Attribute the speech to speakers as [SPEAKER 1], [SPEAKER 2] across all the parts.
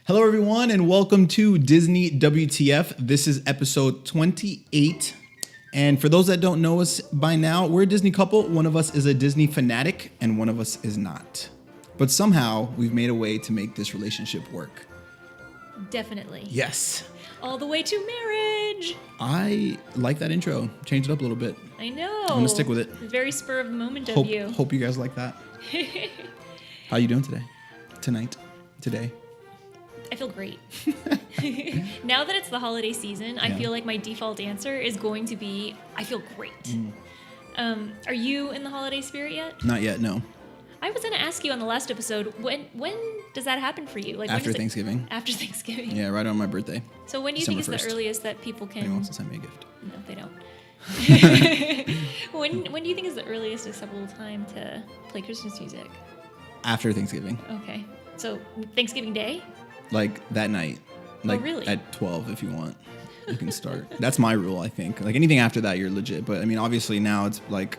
[SPEAKER 1] Hello, everyone, and welcome to Disney WTF. This is episode 28. And for those that don't know us by now, we're a Disney couple. One of us is a Disney fanatic, and one of us is not. But somehow, we've made a way to make this relationship work.
[SPEAKER 2] Definitely.
[SPEAKER 1] Yes.
[SPEAKER 2] All the way to marriage.
[SPEAKER 1] I like that intro. Change it up a little bit.
[SPEAKER 2] I know.
[SPEAKER 1] I'm going to stick with it.
[SPEAKER 2] Very spur of the moment of you.
[SPEAKER 1] Hope you guys like that. How you doing today? Tonight? Today?
[SPEAKER 2] I feel great. Now that it's the holiday season, I feel like my default answer is going to be, I feel great. Are you in the holiday spirit yet?
[SPEAKER 1] Not yet, no.
[SPEAKER 2] I was going to ask you on the last episode, when does that happen for you? Like
[SPEAKER 1] After Thanksgiving.
[SPEAKER 2] After Thanksgiving.
[SPEAKER 1] Yeah, right on my birthday.
[SPEAKER 2] So when do you
[SPEAKER 1] December
[SPEAKER 2] think is
[SPEAKER 1] 1st.
[SPEAKER 2] the earliest that people can...
[SPEAKER 1] Anyone wants to send me a gift?
[SPEAKER 2] No, they don't. When do you think is the earliest acceptable time to play Christmas music?
[SPEAKER 1] After Thanksgiving.
[SPEAKER 2] Okay. So Thanksgiving Day?
[SPEAKER 1] Like that night. Like
[SPEAKER 2] really?
[SPEAKER 1] At 12 if you want. You can start. That's my rule, I think. Like anything after that, you're legit. But I mean, obviously now it's like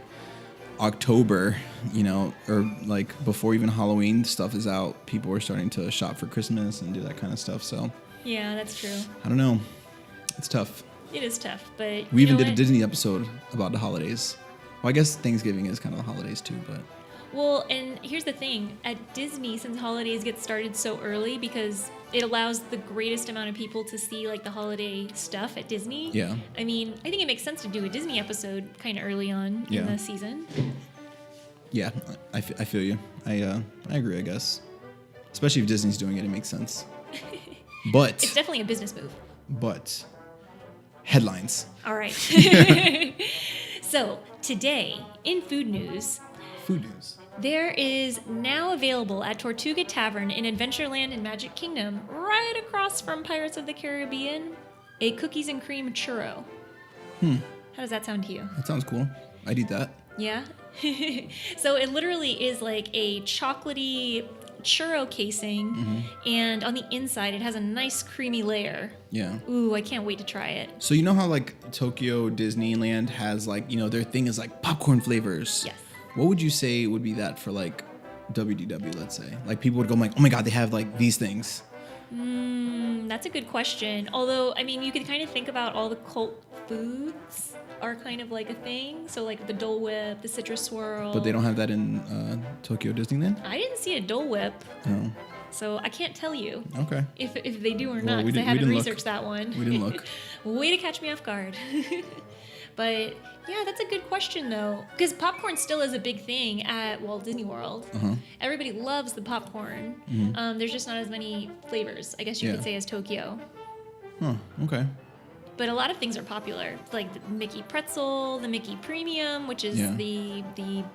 [SPEAKER 1] October, you know, or like before even Halloween stuff is out. People are starting to shop for Christmas and do that kind of stuff. So
[SPEAKER 2] yeah, that's true.
[SPEAKER 1] I don't know. It's tough.
[SPEAKER 2] It is tough, but
[SPEAKER 1] we even did a Disney episode about the holidays. Well, I guess Thanksgiving is kind of the holidays too, but...
[SPEAKER 2] Well, and here's the thing. At Disney, since holidays get started so early because it allows the greatest amount of people to see like the holiday stuff at Disney.
[SPEAKER 1] Yeah.
[SPEAKER 2] I mean, I think it makes sense to do a Disney episode kind of early on in the season.
[SPEAKER 1] Yeah, I feel you. I agree, I guess. Especially if Disney's doing it, it makes sense. But...
[SPEAKER 2] It's definitely a business move.
[SPEAKER 1] But... Headlines.
[SPEAKER 2] All right. So, today, in food news...
[SPEAKER 1] Food news.
[SPEAKER 2] There is now available at Tortuga Tavern in Adventureland and Magic Kingdom, right across from Pirates of the Caribbean, a cookies and cream churro. How does that sound to you?
[SPEAKER 1] That sounds cool. I'd eat that.
[SPEAKER 2] Yeah? So it literally is like a chocolatey churro casing, and on the inside it has a nice creamy layer.
[SPEAKER 1] Yeah.
[SPEAKER 2] Ooh, I can't wait to try it.
[SPEAKER 1] So you know how like Tokyo Disneyland has like, you know, their thing is like popcorn flavors?
[SPEAKER 2] Yes.
[SPEAKER 1] What would you say would be that for like WDW, let's say? Like people would go like, oh my God, they have like these things.
[SPEAKER 2] That's a good question. Although, I mean, you could kind of think about all the cult foods are kind of like a thing. So like the Dole Whip, the Citrus Swirl.
[SPEAKER 1] But they don't have that in Tokyo Disneyland?
[SPEAKER 2] I didn't see a Dole Whip.
[SPEAKER 1] No.
[SPEAKER 2] So I can't tell you
[SPEAKER 1] Okay.
[SPEAKER 2] if they do or
[SPEAKER 1] Well,
[SPEAKER 2] not,
[SPEAKER 1] we
[SPEAKER 2] because I
[SPEAKER 1] didn't
[SPEAKER 2] haven't
[SPEAKER 1] look.
[SPEAKER 2] researched that one.
[SPEAKER 1] We didn't look.
[SPEAKER 2] Way to catch me off guard. But yeah, that's a good question though, because popcorn still is a big thing at Walt Disney World. Everybody loves the popcorn. There's just not as many flavors, I guess you could say, as Tokyo.
[SPEAKER 1] Huh. Okay.
[SPEAKER 2] But a lot of things are popular, like the Mickey Pretzel, the Mickey Premium, which is the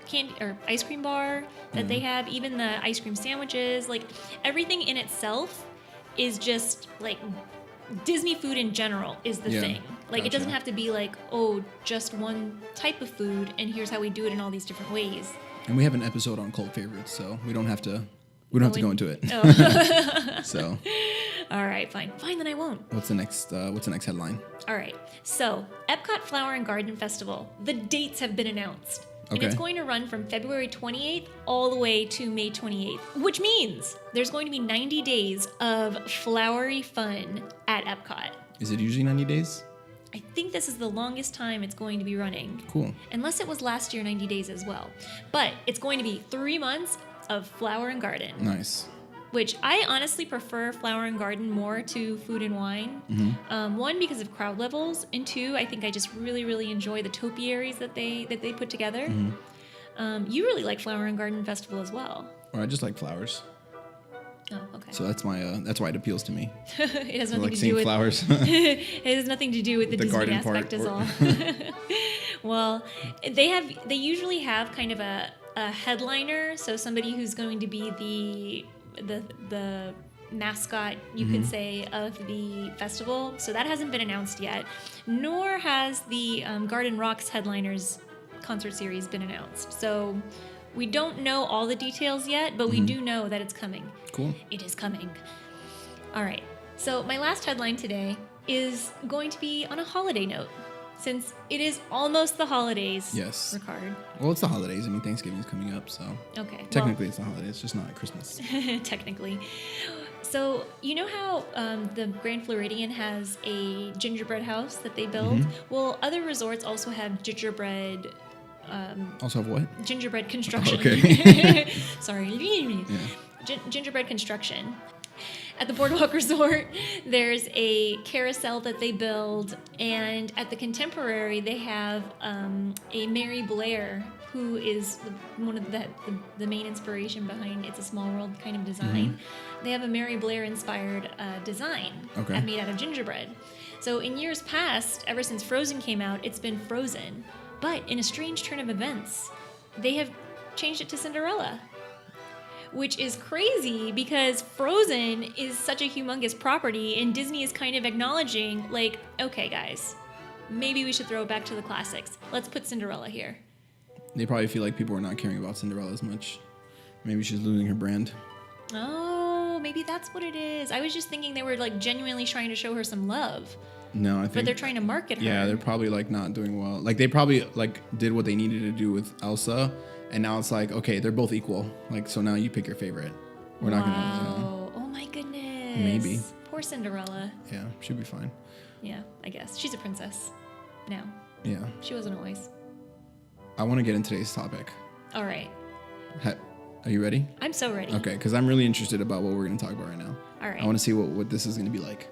[SPEAKER 2] candy or ice cream bar that they have, even the ice cream sandwiches. Like everything in itself is just like Disney food in general is the thing. Like it doesn't have to be like, oh, just one type of food, and here's how we do it in all these different ways.
[SPEAKER 1] And we have an episode on cult favorites, so we don't have to go into it.
[SPEAKER 2] Oh.
[SPEAKER 1] So.
[SPEAKER 2] All right, fine, then I won't.
[SPEAKER 1] What's the next headline?
[SPEAKER 2] All right, so Epcot Flower and Garden Festival. The dates have been announced.
[SPEAKER 1] Okay.
[SPEAKER 2] And it's going to run from February 28th all the way to May 28th, which means there's going to be 90 days of flowery fun at Epcot.
[SPEAKER 1] Is it usually 90 days?
[SPEAKER 2] I think this is the longest time it's going to be running.
[SPEAKER 1] Cool.
[SPEAKER 2] Unless it was last year 90 days as well. But it's going to be 3 months of flower and garden.
[SPEAKER 1] Nice.
[SPEAKER 2] Which I honestly prefer flower and garden more to food and wine. One, because of crowd levels, and two, I think I just really, really enjoy the topiaries that they put together. You really like Flower and Garden Festival as well.
[SPEAKER 1] Or I just like flowers.
[SPEAKER 2] Oh, okay.
[SPEAKER 1] So that's why it appeals to me.
[SPEAKER 2] It has
[SPEAKER 1] I
[SPEAKER 2] nothing
[SPEAKER 1] like
[SPEAKER 2] to
[SPEAKER 1] seeing
[SPEAKER 2] do with
[SPEAKER 1] flowers.
[SPEAKER 2] It has nothing to do with the Disney
[SPEAKER 1] garden
[SPEAKER 2] aspect
[SPEAKER 1] part,
[SPEAKER 2] is all. Well, they usually have kind of a headliner, so somebody who's going to be the mascot, you could say, of the festival. So that hasn't been announced yet, nor has the Garden Rocks Headliners concert series been announced. So we don't know all the details yet, but we do know that it's coming.
[SPEAKER 1] Cool.
[SPEAKER 2] It is coming. All right. So my last headline today is going to be on a holiday note, since it is almost the holidays.
[SPEAKER 1] Yes.
[SPEAKER 2] Ricard.
[SPEAKER 1] Well, it's the holidays. I mean, Thanksgiving's coming up, so.
[SPEAKER 2] Okay.
[SPEAKER 1] Technically, it's the holidays, just not Christmas.
[SPEAKER 2] Technically. So you know how the Grand Floridian has a gingerbread house that they build? Well, other resorts also have gingerbread
[SPEAKER 1] Also have what?
[SPEAKER 2] gingerbread construction.
[SPEAKER 1] Okay.
[SPEAKER 2] Sorry.
[SPEAKER 1] Yeah.
[SPEAKER 2] Gingerbread construction. At the Boardwalk Resort, there's a carousel that they build, and at the Contemporary, they have a Mary Blair, who is one of the main inspiration behind It's a Small World kind of design. They have a Mary Blair inspired design made out of gingerbread. So in years past, ever since Frozen came out, it's been Frozen. But in a strange turn of events, they have changed it to Cinderella, which is crazy because Frozen is such a humongous property, and Disney is kind of acknowledging, like, okay, guys, maybe we should throw it back to the classics. Let's put Cinderella here.
[SPEAKER 1] They probably feel like people are not caring about Cinderella as much. Maybe she's losing her brand.
[SPEAKER 2] Oh, maybe that's what it is. I was just thinking they were like genuinely trying to show her some love.
[SPEAKER 1] No, I think.
[SPEAKER 2] But they're trying to market her.
[SPEAKER 1] Yeah, they're probably like not doing well. Like they probably like did what they needed to do with Elsa, and now it's like, okay, they're both equal. Like so now you pick your favorite. We're not gonna.
[SPEAKER 2] Oh my goodness.
[SPEAKER 1] Maybe.
[SPEAKER 2] Poor Cinderella.
[SPEAKER 1] Yeah, she'll be fine.
[SPEAKER 2] Yeah, I guess she's a princess now.
[SPEAKER 1] Yeah.
[SPEAKER 2] She wasn't always.
[SPEAKER 1] I want to get into today's topic.
[SPEAKER 2] All right.
[SPEAKER 1] Are you ready?
[SPEAKER 2] I'm so ready.
[SPEAKER 1] Okay, because I'm really interested about what we're going to talk about right now.
[SPEAKER 2] All right.
[SPEAKER 1] I want to see what this is going to be like.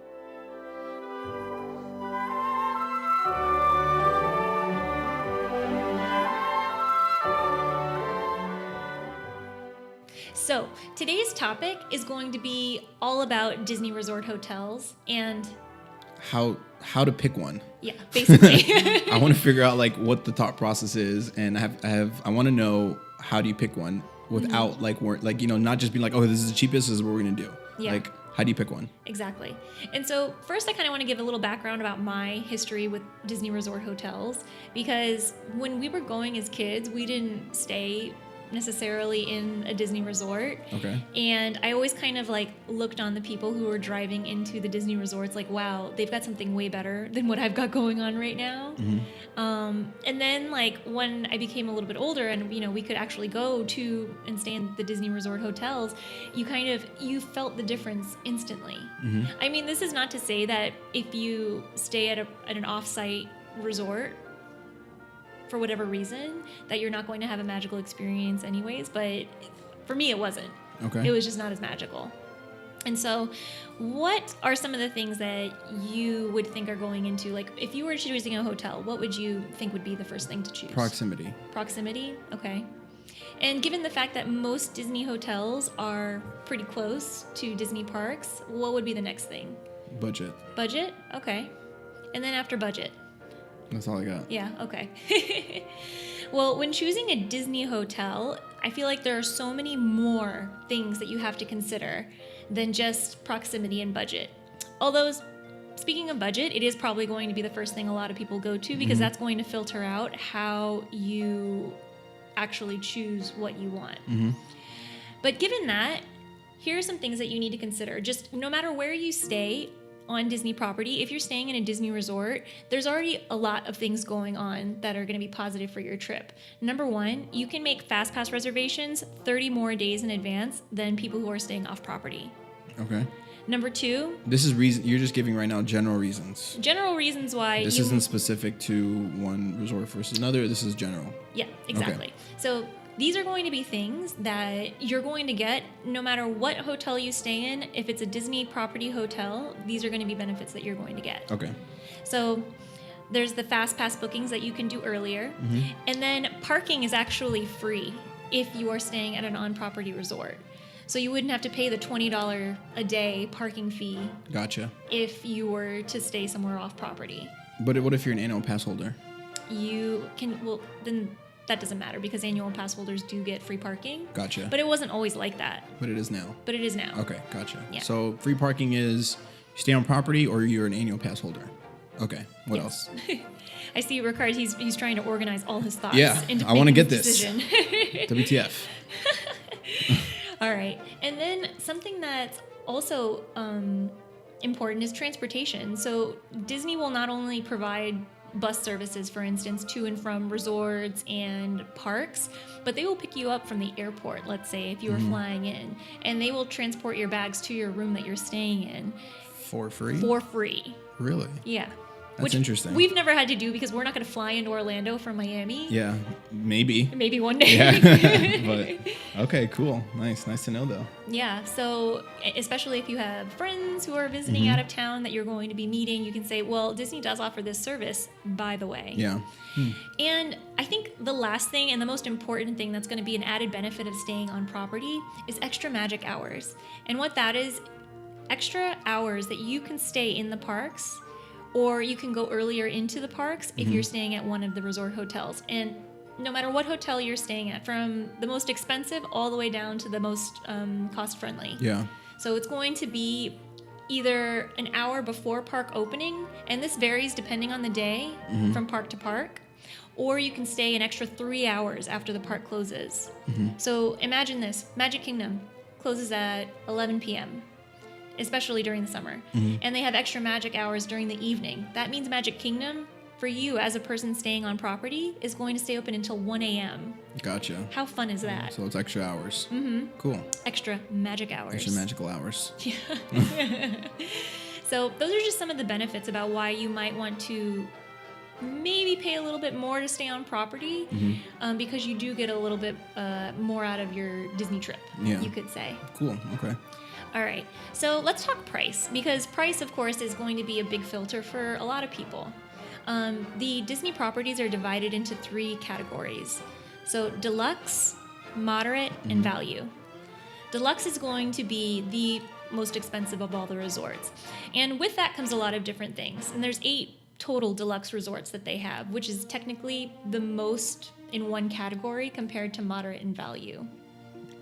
[SPEAKER 2] So today's topic is going to be all about Disney Resort hotels and
[SPEAKER 1] how to pick one.
[SPEAKER 2] Yeah, basically.
[SPEAKER 1] I want to figure out like what the thought process is, and I want to know how do you pick one without like not just being like, oh, this is the cheapest, this is what we're gonna do.
[SPEAKER 2] Yeah.
[SPEAKER 1] Like, how do you pick one?
[SPEAKER 2] Exactly. And so first I kind of want to give a little background about my history with Disney Resort hotels, because when we were going as kids, we didn't stay necessarily in a Disney resort.
[SPEAKER 1] Okay.
[SPEAKER 2] And I always kind of like looked on the people who were driving into the Disney resorts like, wow, they've got something way better than what I've got going on right now. And then like when I became a little bit older and we could actually go to and stay in the Disney resort hotels, you felt the difference instantly. I mean, this is not to say that if you stay at an off-site resort for whatever reason that you're not going to have a magical experience anyways, but for me it wasn't.
[SPEAKER 1] Okay.
[SPEAKER 2] It was just not as magical. And so what are some of the things that you would think are going into, like if you were choosing a hotel, what would you think would be the first thing to choose?
[SPEAKER 1] Proximity.
[SPEAKER 2] Proximity? Okay. And given the fact that most Disney hotels are pretty close to Disney parks, what would be the next thing?
[SPEAKER 1] Budget.
[SPEAKER 2] Budget? Okay. And then after budget?
[SPEAKER 1] That's all I got.
[SPEAKER 2] Yeah, okay. Well, when choosing a Disney hotel, I feel like there are so many more things that you have to consider than just proximity and budget. Although, speaking of budget, it is probably going to be the first thing a lot of people go to because that's going to filter out how you actually choose what you want. But given that, here are some things that you need to consider. Just no matter where you stay on Disney property, if you're staying in a Disney resort, there's already a lot of things going on that are going to be positive for your trip. Number one, you can make fast pass reservations 30 more days in advance than people who are staying off property.
[SPEAKER 1] Okay.
[SPEAKER 2] Number two,
[SPEAKER 1] this is reason you're just giving right now general reasons.
[SPEAKER 2] General reasons why
[SPEAKER 1] this isn't specific to one resort versus another. This is general.
[SPEAKER 2] Yeah, exactly. Okay. So these are going to be things that you're going to get no matter what hotel you stay in. If it's a Disney property hotel, these are going to be benefits that you're going to get.
[SPEAKER 1] Okay.
[SPEAKER 2] So there's the fast pass bookings that you can do earlier. And then parking is actually free if you are staying at an on-property resort. So you wouldn't have to pay the $20 a day parking fee.
[SPEAKER 1] Gotcha.
[SPEAKER 2] If you were to stay somewhere off property.
[SPEAKER 1] But what if you're an annual pass holder?
[SPEAKER 2] You can, well, then that doesn't matter because annual pass holders do get free parking.
[SPEAKER 1] Gotcha.
[SPEAKER 2] But it wasn't always like that.
[SPEAKER 1] But it is now. Okay, gotcha.
[SPEAKER 2] Yeah.
[SPEAKER 1] So free parking is you stay on property or you're an annual pass holder. Okay. What else?
[SPEAKER 2] I see Ricard, he's trying to organize all his thoughts.
[SPEAKER 1] Yeah, I want to get this. WTF.
[SPEAKER 2] All right. And then something that's also important is transportation. So Disney will not only provide bus services, for instance, to and from resorts and parks, but they will pick you up from the airport, let's say, if you were flying in, and they will transport your bags to your room that you're staying in.
[SPEAKER 1] For free?
[SPEAKER 2] For free.
[SPEAKER 1] Really?
[SPEAKER 2] Yeah.
[SPEAKER 1] That's interesting.
[SPEAKER 2] We've never had to do because we're not going to fly into Orlando from Miami.
[SPEAKER 1] Yeah, maybe.
[SPEAKER 2] Maybe one day.
[SPEAKER 1] Yeah. But okay, cool. Nice to know though.
[SPEAKER 2] Yeah. So especially if you have friends who are visiting out of town that you're going to be meeting, you can say, well, Disney does offer this service, by the way.
[SPEAKER 1] Yeah.
[SPEAKER 2] And I think the last thing and the most important thing that's going to be an added benefit of staying on property is extra magic hours. And what that is, extra hours that you can stay in the parks, or you can go earlier into the parks if you're staying at one of the resort hotels. And no matter what hotel you're staying at, from the most expensive all the way down to the most cost-friendly.
[SPEAKER 1] Yeah.
[SPEAKER 2] So it's going to be either an hour before park opening, and this varies depending on the day from park to park, or you can stay an extra 3 hours after the park closes. So imagine this. Magic Kingdom closes at 11 p.m., especially during the summer. And they have extra magic hours during the evening. That means Magic Kingdom, for you as a person staying on property, is going to stay open until 1 a.m.
[SPEAKER 1] Gotcha.
[SPEAKER 2] How fun is that?
[SPEAKER 1] So it's extra hours. Cool.
[SPEAKER 2] Extra magic hours.
[SPEAKER 1] Extra magical hours.
[SPEAKER 2] So those are just some of the benefits about why you might want to maybe pay a little bit more to stay on property, because you do get a little bit more out of your Disney trip, you could say.
[SPEAKER 1] Cool. Okay.
[SPEAKER 2] All right, so let's talk price, because price, of course, is going to be a big filter for a lot of people. The Disney properties are divided into 3 categories. So deluxe, moderate, and value. Deluxe is going to be the most expensive of all the resorts. And with that comes a lot of different things. And there's 8 total deluxe resorts that they have, which is technically the most in one category compared to moderate and value,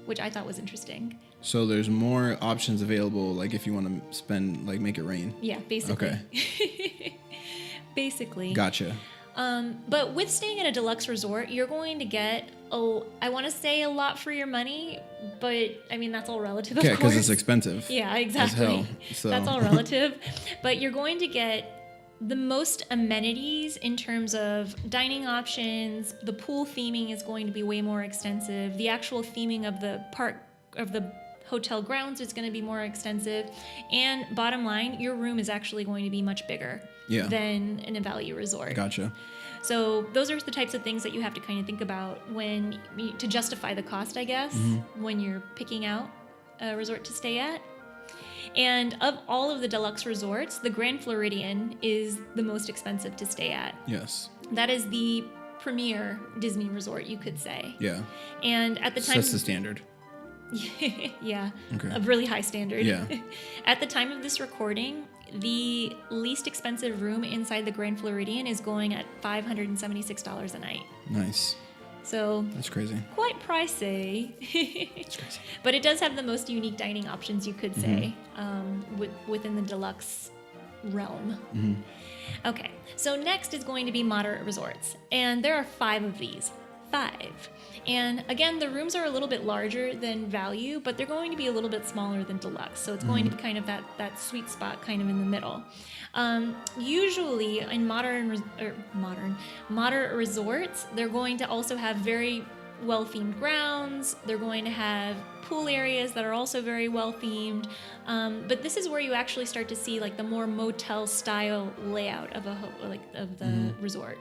[SPEAKER 2] which I thought was interesting.
[SPEAKER 1] So there's more options available, like if you want to spend, like make it rain.
[SPEAKER 2] Yeah, basically.
[SPEAKER 1] Okay.
[SPEAKER 2] Basically.
[SPEAKER 1] Gotcha.
[SPEAKER 2] But with staying at a deluxe resort, you're going to get, I want to say a lot for your money, but I mean, that's all relative, of course.
[SPEAKER 1] Yeah, because it's expensive.
[SPEAKER 2] Yeah, exactly.
[SPEAKER 1] As hell, so.
[SPEAKER 2] That's all relative. But you're going to get the most amenities in terms of dining options. The pool theming is going to be way more extensive. The actual theming of the park, of the hotel grounds, is going to be more extensive. And bottom line, your room is actually going to be much bigger than in a value resort.
[SPEAKER 1] Gotcha.
[SPEAKER 2] So those are the types of things that you have to kind of think about to justify the cost, I guess, when you're picking out a resort to stay at. And of all of the deluxe resorts, the Grand Floridian is the most expensive to stay at.
[SPEAKER 1] Yes.
[SPEAKER 2] That is the premier Disney resort, you could say.
[SPEAKER 1] Yeah.
[SPEAKER 2] And at the time...
[SPEAKER 1] That's the standard.
[SPEAKER 2] Yeah.
[SPEAKER 1] Okay.
[SPEAKER 2] A really high standard.
[SPEAKER 1] Yeah.
[SPEAKER 2] At the time of this recording, the least expensive room inside the Grand Floridian is going at $576 a night.
[SPEAKER 1] Nice.
[SPEAKER 2] So
[SPEAKER 1] that's crazy.
[SPEAKER 2] Quite pricey.
[SPEAKER 1] That's crazy.
[SPEAKER 2] But it does have the most unique dining options, you could say, within the deluxe realm. Okay, so next is going to be moderate resorts. And there are 5 of these. 5. And again, the rooms are a little bit larger than value, but they're going to be a little bit smaller than deluxe. So it's going to be kind of that sweet spot kind of in the middle. Usually in moderate resorts, they're going to also have very well-themed grounds. They're going to have pool areas that are also very well-themed. But this is where you actually start to see like the more motel-style layout of the resort.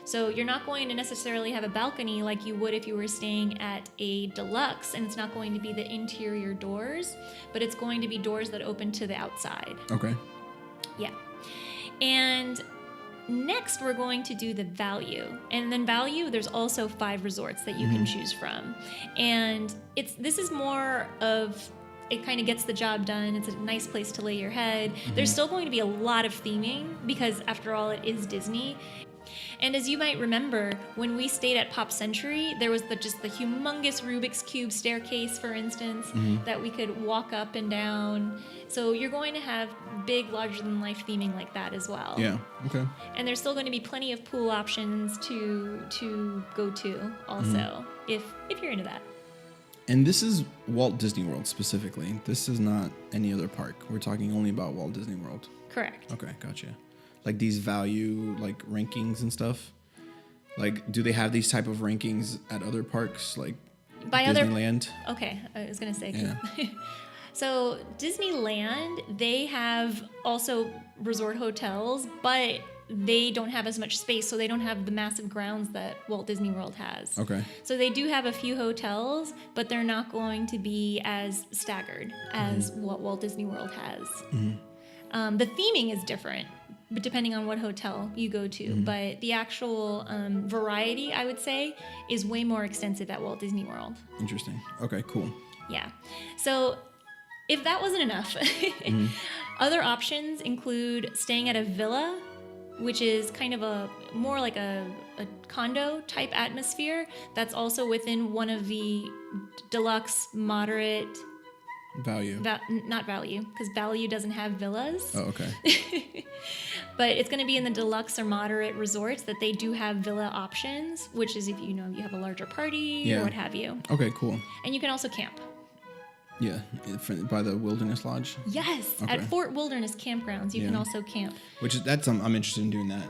[SPEAKER 2] So you're not going to necessarily have a balcony like you would if you were staying at a deluxe, and it's not going to be the interior doors, but it's going to be doors that open to the outside.
[SPEAKER 1] Okay. Yeah.
[SPEAKER 2] And next, we're going to do the value. And then value, there's also 5 resorts that you can choose from. And this is more of, it kind of gets the job done. It's a nice place to lay your head. There's still going to be a lot of theming because, after all, it is Disney. And as you might remember, when we stayed at Pop Century, there was the humongous Rubik's Cube staircase, for instance, that we could walk up and down. So you're going to have big, larger-than-life theming like that as well.
[SPEAKER 1] Yeah, okay.
[SPEAKER 2] And there's still going to be plenty of pool options to go to also, if you're into that.
[SPEAKER 1] And this is Walt Disney World specifically. This is not any other park. We're talking only about Walt Disney World.
[SPEAKER 2] Correct.
[SPEAKER 1] Okay, gotcha. like these value like rankings and stuff? Like, do they have these type of rankings at other parks, like
[SPEAKER 2] By
[SPEAKER 1] Disneyland?
[SPEAKER 2] Okay, I was gonna say.
[SPEAKER 1] Yeah.
[SPEAKER 2] So Disneyland, they have also resort hotels, but they don't have as much space, so they don't have the massive grounds that Walt Disney World has.
[SPEAKER 1] Okay.
[SPEAKER 2] So they do have a few hotels, but they're not going to be as staggered as what Walt Disney World has. The theming is different, but depending on what hotel you go to. But the actual variety, I would say, is way more extensive at Walt Disney World.
[SPEAKER 1] Interesting. Okay, cool.
[SPEAKER 2] Yeah. So if that wasn't enough, other options include staying at a villa, which is kind of a more like a condo type atmosphere that's also within one of the deluxe, moderate,
[SPEAKER 1] Value.
[SPEAKER 2] not value, because value doesn't have villas.
[SPEAKER 1] Oh, okay.
[SPEAKER 2] But it's going to be in the deluxe or moderate resorts that they do have villa options, which is if you have a larger party or what have you.
[SPEAKER 1] Okay, cool.
[SPEAKER 2] And you can also camp.
[SPEAKER 1] Yeah, by the Wilderness Lodge.
[SPEAKER 2] Yes,
[SPEAKER 1] Okay.
[SPEAKER 2] at Fort Wilderness Campgrounds, you can
[SPEAKER 1] Yeah.
[SPEAKER 2] also camp.
[SPEAKER 1] Which is I'm interested in doing that.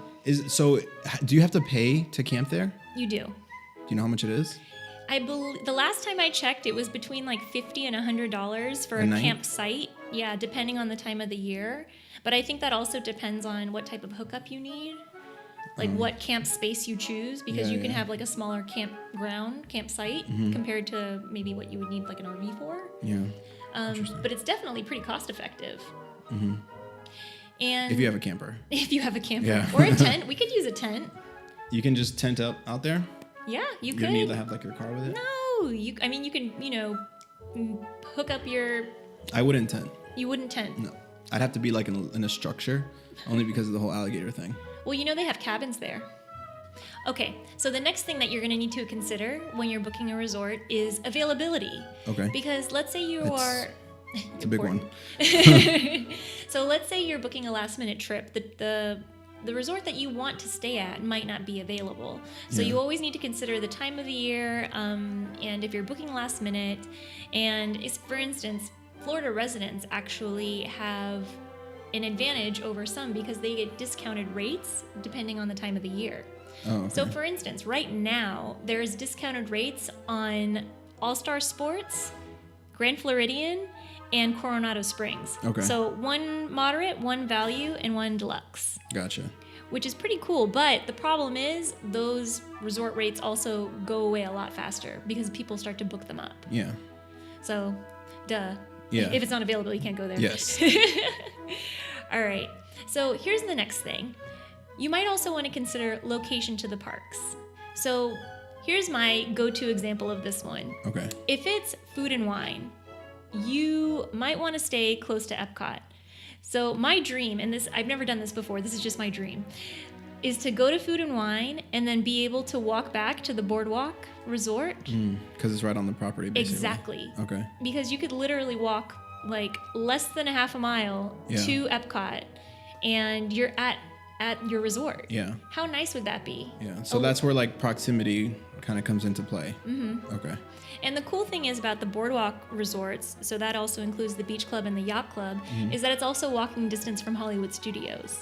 [SPEAKER 1] Do you have to pay to camp there?
[SPEAKER 2] You do.
[SPEAKER 1] Do you know how much it is?
[SPEAKER 2] I believe the last time I checked, it was between like $50 and $100 for
[SPEAKER 1] A
[SPEAKER 2] a
[SPEAKER 1] night?
[SPEAKER 2] campsite. Yeah, depending on the time of the year. But I think that also depends on what type of hookup you need, like what camp space you choose, because
[SPEAKER 1] Yeah,
[SPEAKER 2] you can
[SPEAKER 1] yeah.
[SPEAKER 2] have like a smaller campsite compared to maybe what you would need like an RV for.
[SPEAKER 1] Yeah.
[SPEAKER 2] But it's definitely pretty cost effective. And
[SPEAKER 1] If you have a camper,
[SPEAKER 2] if you have a camper
[SPEAKER 1] Yeah.
[SPEAKER 2] or a tent, we could use a tent.
[SPEAKER 1] you can just tent up out there.
[SPEAKER 2] Yeah, you
[SPEAKER 1] You
[SPEAKER 2] could.
[SPEAKER 1] don't need to have like your car with it.
[SPEAKER 2] No, you can, hook up
[SPEAKER 1] I wouldn't tent.
[SPEAKER 2] you wouldn't tent.
[SPEAKER 1] No, I'd have to be like in a structure, only because of the whole alligator thing.
[SPEAKER 2] Well, they have cabins there. Okay, so the next thing that you're going to need to consider when you're booking a resort is availability.
[SPEAKER 1] Okay.
[SPEAKER 2] Because let's say
[SPEAKER 1] It's a big one.
[SPEAKER 2] So let's say you're booking a last minute trip. The resort that you want to stay at might not be available. So
[SPEAKER 1] Yeah.
[SPEAKER 2] you always need to consider the time of the year, and if you're booking last minute. And for instance, Florida residents actually have an advantage over some because they get discounted rates depending on the time of the year.
[SPEAKER 1] Oh, okay.
[SPEAKER 2] So for instance, right now, there's discounted rates on All-Star Sports, Grand Floridian, and Coronado Springs.
[SPEAKER 1] Okay.
[SPEAKER 2] So one moderate, one value, and one deluxe,
[SPEAKER 1] Gotcha.
[SPEAKER 2] which is pretty cool. But the problem is those resort rates also go away a lot faster because people start to book them up.
[SPEAKER 1] Yeah.
[SPEAKER 2] So, duh.
[SPEAKER 1] Yeah.
[SPEAKER 2] If it's not available, you can't go there.
[SPEAKER 1] Yes.
[SPEAKER 2] All right. So here's the next thing. You might also want to consider location to the parks. So here's my go-to example of this one.
[SPEAKER 1] Okay.
[SPEAKER 2] If it's food and wine, you might want to stay close to Epcot. So my dream, and I've never done this before, this is just my dream, is to go to Food and Wine and then be able to walk back to the Boardwalk Resort.
[SPEAKER 1] Because it's right on the property, basically.
[SPEAKER 2] Exactly.
[SPEAKER 1] Okay.
[SPEAKER 2] Because you could literally walk like less than a half a mile
[SPEAKER 1] Yeah.
[SPEAKER 2] to Epcot and you're at your resort.
[SPEAKER 1] Yeah.
[SPEAKER 2] How nice would that be?
[SPEAKER 1] Yeah. So
[SPEAKER 2] Oh.
[SPEAKER 1] that's where like proximity kind of comes into play. Mm-hmm. Okay.
[SPEAKER 2] And the cool thing is about the Boardwalk resorts, so that also includes the Beach Club and the Yacht Club, is that it's also walking distance from Hollywood Studios.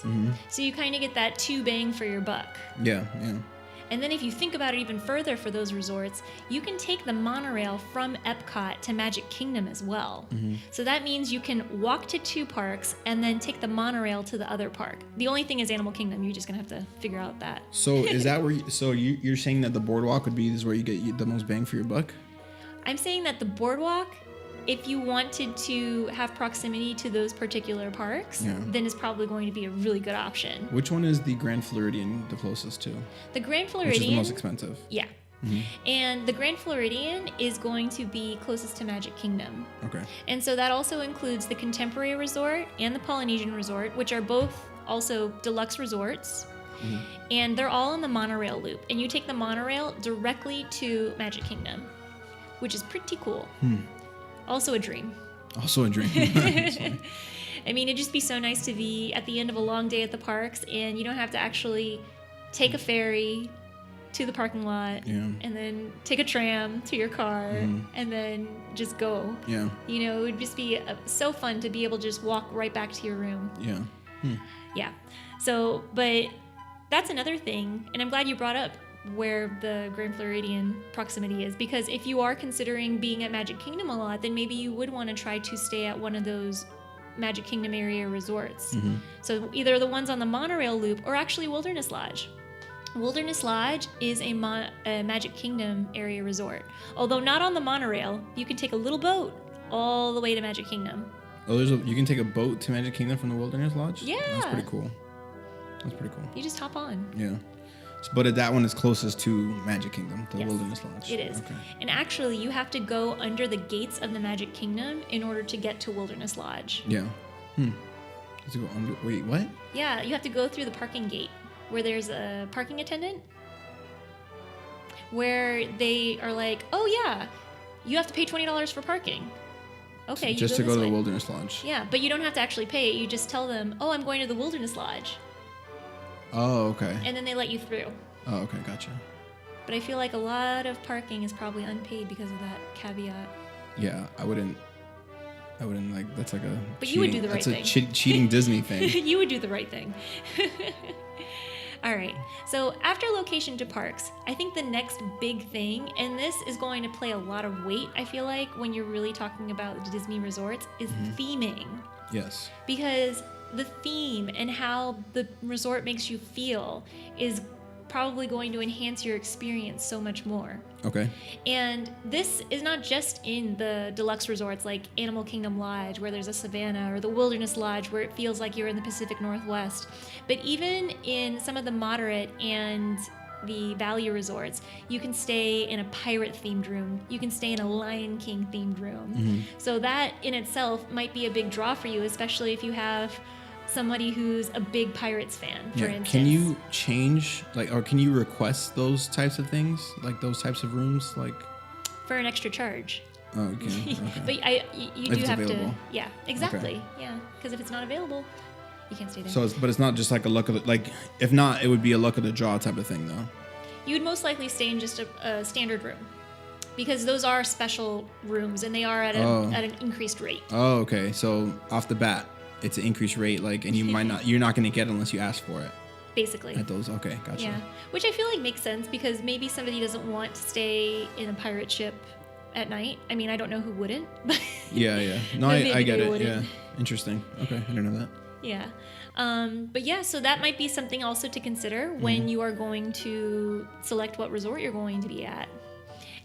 [SPEAKER 2] So you kind of get that 2 bang for your buck.
[SPEAKER 1] Yeah. Yeah.
[SPEAKER 2] And then if you think about it even further for those resorts, you can take the monorail from Epcot to Magic Kingdom as well. So that means you can walk to 2 parks and then take the monorail to the other park. The only thing is Animal Kingdom. You're just going to have to figure out that.
[SPEAKER 1] So is that where? You're saying that the boardwalk would be where you get the most bang for your buck?
[SPEAKER 2] I'm saying that the Boardwalk, if you wanted to have proximity to those particular parks,
[SPEAKER 1] Yeah.
[SPEAKER 2] then is probably going to be a really good option.
[SPEAKER 1] Which one is the Grand Floridian the closest to?
[SPEAKER 2] The Grand
[SPEAKER 1] Which
[SPEAKER 2] Floridian,
[SPEAKER 1] is the most expensive?
[SPEAKER 2] yeah. And the Grand Floridian is going to be closest to Magic Kingdom.
[SPEAKER 1] Okay.
[SPEAKER 2] And so that also includes the Contemporary Resort and the Polynesian Resort, which are both also deluxe resorts. And they're all on the monorail loop. And you take the monorail directly to Magic Kingdom, which is pretty cool. Also a dream.
[SPEAKER 1] Also a dream. That's funny.
[SPEAKER 2] I mean, it'd just be so nice to be at the end of a long day at the parks and you don't have to actually take a ferry to the parking lot
[SPEAKER 1] Yeah.
[SPEAKER 2] and then take a tram to your car and then just go.
[SPEAKER 1] Yeah.
[SPEAKER 2] You know, it would just be so fun to be able to just walk right back to your room.
[SPEAKER 1] Yeah.
[SPEAKER 2] Yeah. So, but that's another thing, and I'm glad you brought up where the Grand Floridian proximity is, because if you are considering being at Magic Kingdom a lot, then maybe you would want to try to stay at one of those Magic Kingdom area resorts. So either the ones on the monorail loop or actually Wilderness Lodge. Wilderness Lodge is a Magic Kingdom area resort. Although not on the monorail, you can take a little boat all the way to Magic Kingdom.
[SPEAKER 1] Oh, you can take a boat to Magic Kingdom from the Wilderness Lodge?
[SPEAKER 2] Yeah.
[SPEAKER 1] That's pretty cool. That's pretty cool.
[SPEAKER 2] You just hop on.
[SPEAKER 1] Yeah. But that one is closest to Magic Kingdom, the
[SPEAKER 2] Yes,
[SPEAKER 1] Wilderness Lodge.
[SPEAKER 2] It is.
[SPEAKER 1] Okay.
[SPEAKER 2] And actually, you have to go under the gates of the Magic Kingdom in order to get to Wilderness Lodge.
[SPEAKER 1] Yeah. Let's go under. Wait, what?
[SPEAKER 2] Yeah, you have to go through the parking gate where there's a parking attendant where they are like, oh, yeah, you have to pay $20 for parking. Okay, you
[SPEAKER 1] just
[SPEAKER 2] go
[SPEAKER 1] to go
[SPEAKER 2] this
[SPEAKER 1] to the
[SPEAKER 2] way.
[SPEAKER 1] Wilderness Lodge.
[SPEAKER 2] Yeah, but you don't have to actually pay it. You just tell them, oh, I'm going to the Wilderness Lodge.
[SPEAKER 1] Oh, okay.
[SPEAKER 2] And then they let you through.
[SPEAKER 1] Oh, okay, gotcha.
[SPEAKER 2] But I feel like a lot of parking is probably unpaid because of that caveat.
[SPEAKER 1] Yeah, I wouldn't like. That's like a.
[SPEAKER 2] But you would do the right thing.
[SPEAKER 1] That's a cheating Disney thing.
[SPEAKER 2] You would do the right thing. All right. So after location to parks, I think the next big thing, and this is going to play a lot of weight, I feel like, when you're really talking about Disney resorts, is theming.
[SPEAKER 1] Yes.
[SPEAKER 2] Because the theme and how the resort makes you feel is probably going to enhance your experience so much more.
[SPEAKER 1] Okay.
[SPEAKER 2] And this is not just in the deluxe resorts like Animal Kingdom Lodge, where there's a savanna, or the Wilderness Lodge, where it feels like you're in the Pacific Northwest. But even in some of the moderate and the value resorts, you can stay in a pirate-themed room. You can stay in a Lion King-themed room. So that in itself might be a big draw for you, especially if you have somebody who's a big Pirates fan, for instance.
[SPEAKER 1] Can you change, or can you request those types of things, like those types of rooms, like?
[SPEAKER 2] For an extra charge.
[SPEAKER 1] Oh, okay.
[SPEAKER 2] But you do
[SPEAKER 1] it's
[SPEAKER 2] have
[SPEAKER 1] available.
[SPEAKER 2] to. Yeah, exactly. Okay. Yeah, because if it's not available, you can't stay there.
[SPEAKER 1] So, but it's not just like a luck of the, like, if not, it would be a luck of the draw type of thing, though.
[SPEAKER 2] You would most likely stay in just a standard room, because those are special rooms and they are at an increased rate.
[SPEAKER 1] Oh, okay. So off the bat, it's an increased rate, and you're not going to get it unless you ask for it.
[SPEAKER 2] Basically.
[SPEAKER 1] At those, okay, gotcha.
[SPEAKER 2] Yeah, which I feel like makes sense, because maybe somebody doesn't want to stay in a pirate ship at night. I mean, I don't know who wouldn't. But
[SPEAKER 1] yeah. No, I get it. Yeah, interesting. Okay, I didn't know that.
[SPEAKER 2] Yeah. But yeah, so that might be something also to consider when you are going to select what resort you're going to be at.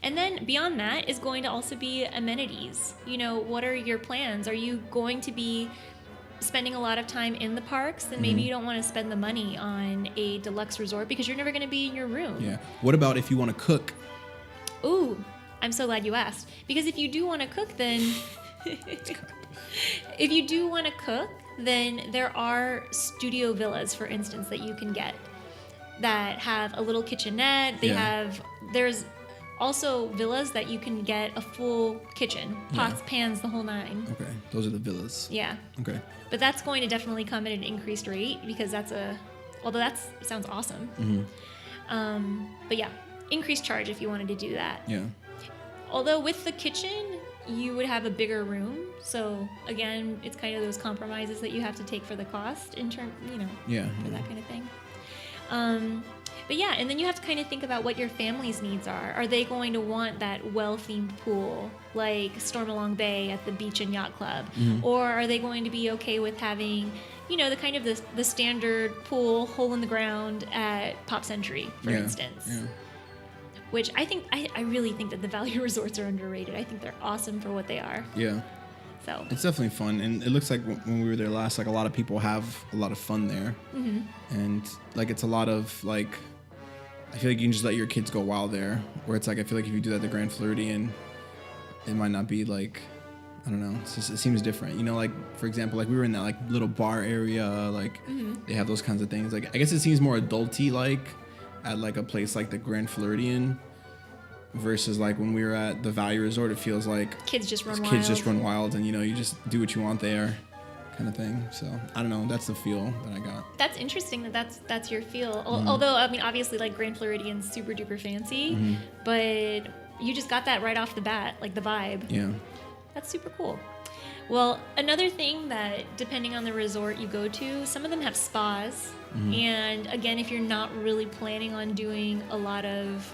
[SPEAKER 2] And then beyond that is going to also be amenities. What are your plans? Are you going to be spending a lot of time in the parks? Then maybe you don't want to spend the money on a deluxe resort, because you're never going to be in your room.
[SPEAKER 1] Yeah. What about if you want to cook?
[SPEAKER 2] Ooh, I'm so glad you asked. Because if you do want to cook, then then there are studio villas, for instance, that you can get that have a little kitchenette. There's also villas that you can get a full kitchen, pots, pans, the whole nine.
[SPEAKER 1] Okay, those are the villas.
[SPEAKER 2] Yeah.
[SPEAKER 1] Okay.
[SPEAKER 2] But that's going to definitely come at an increased rate, because although that sounds awesome. But yeah, increased charge if you wanted to do that.
[SPEAKER 1] Yeah.
[SPEAKER 2] Although with the kitchen, you would have a bigger room. So again, it's kind of those compromises that you have to take for the cost for that kind of thing. But yeah, and then you have to kind of think about what your family's needs are. Are they going to want that well-themed pool like Stormalong Bay at the Beach and Yacht Club? Or are they going to be okay with having, the kind of the standard pool, hole in the ground at Pop Century, for instance? Yeah. Which I really think that the value resorts are underrated. I think they're awesome for what they are.
[SPEAKER 1] Yeah.
[SPEAKER 2] So
[SPEAKER 1] it's definitely fun, and it looks like when we were there last, a lot of people have a lot of fun there, and it's a lot of I feel like you can just let your kids go wild there. Where it's I feel like if you do that at the Grand Floridian, it might not be I don't know. It seems different. For example, we were in that little bar area. They have those kinds of things. I guess it seems more adulty at a place like the Grand Floridian. Versus when we were at the Value Resort, it feels like
[SPEAKER 2] kids just run wild,
[SPEAKER 1] and you just do what you want there, kind of thing. So I don't know. That's the feel that I got.
[SPEAKER 2] That's interesting. That's your feel. Although I mean, obviously, Grand Floridian's super duper fancy, but you just got that right off the bat, the vibe.
[SPEAKER 1] Yeah.
[SPEAKER 2] That's super cool. Well, another thing that, depending on the resort you go to, some of them have spas. And again, if you're not really planning on doing a lot of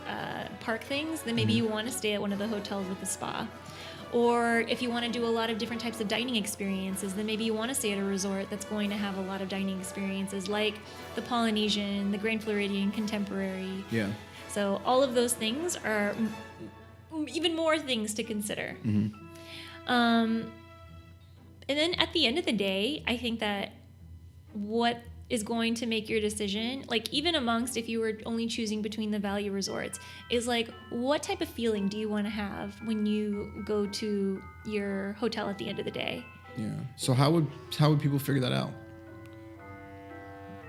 [SPEAKER 2] park things, then maybe you want to stay at one of the hotels with a spa. Or if you want to do a lot of different types of dining experiences, then maybe you want to stay at a resort that's going to have a lot of dining experiences, like the Polynesian, the Grand Floridian, Contemporary.
[SPEAKER 1] Yeah.
[SPEAKER 2] So all of those things are even more things to consider. And then at the end of the day, I think that what is going to make your decision, like even amongst if you were only choosing between the value resorts, is like what type of feeling do you want to have when you go to your hotel at the end of the day?
[SPEAKER 1] Yeah. So how would people figure that out?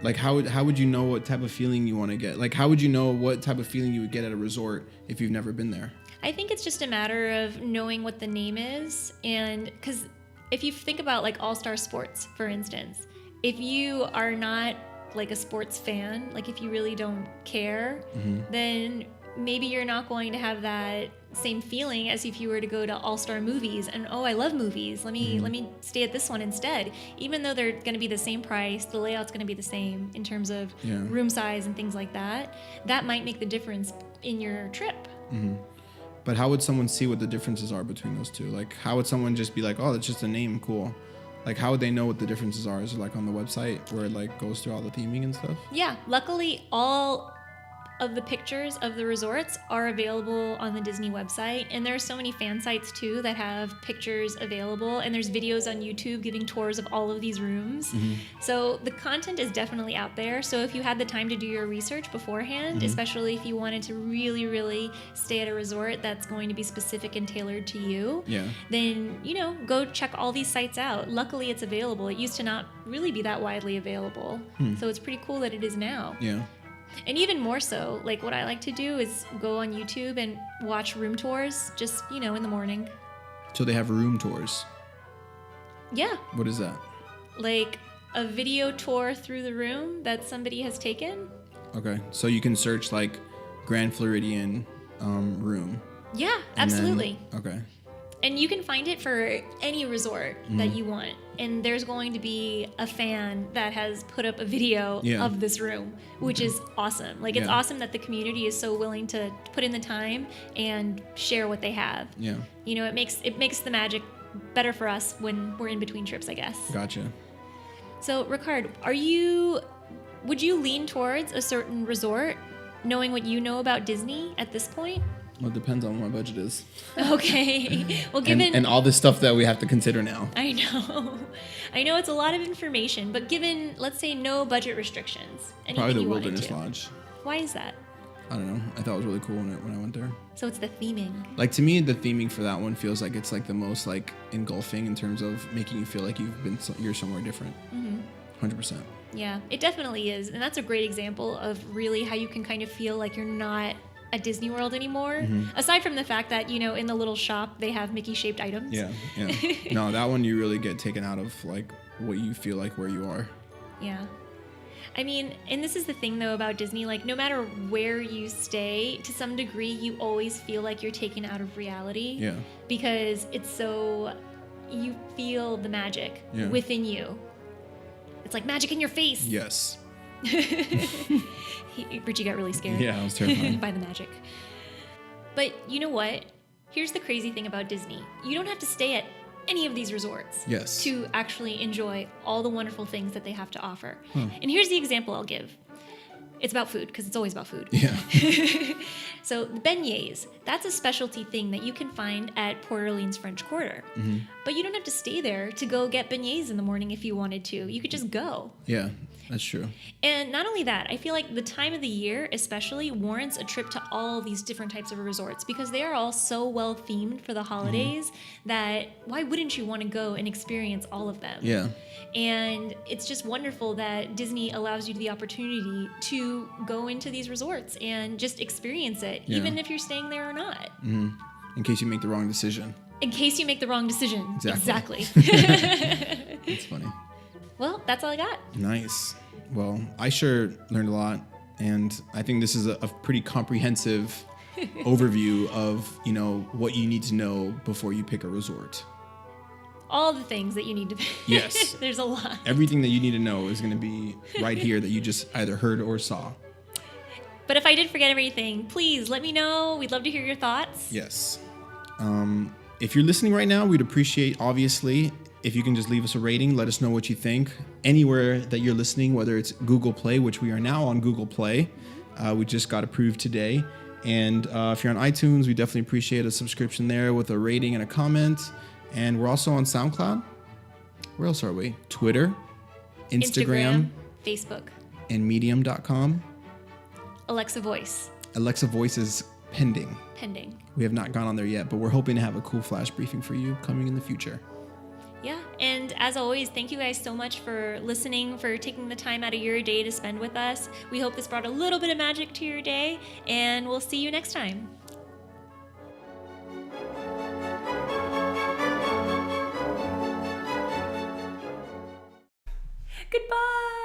[SPEAKER 1] Like how would you know what type of feeling you want to get? Like how would you know what type of feeling you would get at a resort if you've never been there?
[SPEAKER 2] I think it's just a matter of knowing what the name is, and because if you think about like All-Star Sports, for instance, if you are not like a sports fan, like if you really don't care, then maybe you're not going to have that same feeling as if you were to go to All-Star Movies and, oh, I love movies. Let me stay at this one instead. Even though they're going to be the same price, the layout's going to be the same in terms of room size and things like that. That might make the difference in your trip.
[SPEAKER 1] But how would someone see what the differences are between those two? Like, how would someone just be like, oh, that's just a name, cool? Like, how would they know what the differences are? Is it like on the website where it like goes through all the theming and stuff?
[SPEAKER 2] Yeah, luckily all of the pictures of the resorts are available on the Disney website, and there are so many fan sites too that have pictures available, and there's videos on YouTube giving tours of all of these rooms. So the content is definitely out there. So if you had the time to do your research beforehand, especially if you wanted to really, really stay at a resort that's going to be specific and tailored to you, then, you know, go check all these sites out. Luckily it's available. It used to not really be that widely available. So it's pretty cool that it is now.
[SPEAKER 1] Yeah.
[SPEAKER 2] And even more so, like what I like to do is go on YouTube and watch room tours just, you know, in the morning.
[SPEAKER 1] So they have room tours.
[SPEAKER 2] Yeah.
[SPEAKER 1] What is that?
[SPEAKER 2] Like a video tour through the room that somebody has taken.
[SPEAKER 1] Okay. So you can search like Grand Floridian room.
[SPEAKER 2] Yeah, absolutely.
[SPEAKER 1] Okay.
[SPEAKER 2] And you can find it for any resort that you want. And there's going to be a fan that has put up a video of this room, which is awesome. Like, it's awesome that the community is so willing to put in the time and share what they have.
[SPEAKER 1] Yeah.
[SPEAKER 2] You know, it makes the magic better for us when we're in between trips, I guess.
[SPEAKER 1] Gotcha.
[SPEAKER 2] So, Ricard, would you lean towards a certain resort, knowing what you know about Disney at this point?
[SPEAKER 1] Well, it depends on what my budget is.
[SPEAKER 2] Okay. Well, given...
[SPEAKER 1] And all the stuff that we have to consider now.
[SPEAKER 2] I know it's a lot of information, but given, let's say, no budget restrictions, anything
[SPEAKER 1] Probably the
[SPEAKER 2] you
[SPEAKER 1] Wilderness
[SPEAKER 2] wanted to.
[SPEAKER 1] Lodge.
[SPEAKER 2] Why is that?
[SPEAKER 1] I don't know. I thought it was really cool when I went there.
[SPEAKER 2] So it's the theming.
[SPEAKER 1] Like, to me, the theming for that one feels like it's like the most like engulfing in terms of making you feel like you're somewhere different. 100%.
[SPEAKER 2] Yeah, it definitely is. And that's a great example of really how you can kind of feel like you're not at Disney World anymore. Aside from the fact that, you know, in the little shop, they have Mickey-shaped items.
[SPEAKER 1] Yeah. No, that one you really get taken out of like what you feel like where you are.
[SPEAKER 2] Yeah. I mean, and this is the thing though about Disney, like no matter where you stay, to some degree, you always feel like you're taken out of reality.
[SPEAKER 1] Yeah.
[SPEAKER 2] Because it's so, you feel the magic within you. It's like magic in your face.
[SPEAKER 1] Yes.
[SPEAKER 2] Richie got really scared.
[SPEAKER 1] Yeah, I was terrified.
[SPEAKER 2] By the magic. But you know what? Here's the crazy thing about Disney. You don't have to stay at any of these resorts to actually enjoy all the wonderful things that they have to offer. And here's the example I'll give. It's about food, because it's always about food.
[SPEAKER 1] Yeah.
[SPEAKER 2] So the beignets, that's a specialty thing that you can find at Port Orleans French Quarter. But you don't have to stay there to go get beignets in the morning if you wanted to. You could just go.
[SPEAKER 1] Yeah, that's true.
[SPEAKER 2] And not only that, I feel like the time of the year especially warrants a trip to all these different types of resorts, because they are all so well themed for the holidays that why wouldn't you want to go and experience all of them?
[SPEAKER 1] Yeah.
[SPEAKER 2] And it's just wonderful that Disney allows you the opportunity to go into these resorts and just experience it, even if you're staying there or not.
[SPEAKER 1] In case you make the wrong decision.
[SPEAKER 2] In case you make the wrong decision. Exactly.
[SPEAKER 1] That's funny.
[SPEAKER 2] Well, that's all I got.
[SPEAKER 1] Nice. Well, I sure learned a lot, and I think this is a pretty comprehensive overview of, you know, what you need to know before you pick a resort.
[SPEAKER 2] all the things that you need to.
[SPEAKER 1] Yes.
[SPEAKER 2] There's a lot.
[SPEAKER 1] Everything that you need to know is going to be right here that you just either heard or saw.
[SPEAKER 2] But if I did forget everything, please let me know. We'd love to hear your thoughts.
[SPEAKER 1] Yes. If you're listening right now, we'd appreciate, obviously, if you can just leave us a rating. Let us know what you think. Anywhere that you're listening, whether it's Google Play, which we are now on Google Play. We just got approved today. And if you're on iTunes, we definitely appreciate a subscription there with a rating and a comment. And we're also on SoundCloud. Where else are we? Twitter, Instagram,
[SPEAKER 2] Facebook,
[SPEAKER 1] and medium.com.
[SPEAKER 2] Alexa Voice.
[SPEAKER 1] Alexa Voice is pending. We have not gone on there yet, but we're hoping to have a cool flash briefing for you coming in the future.
[SPEAKER 2] Yeah, and as always, thank you guys so much for listening, for taking the time out of your day to spend with us. We hope this brought a little bit of magic to your day, and we'll see you next time. Goodbye.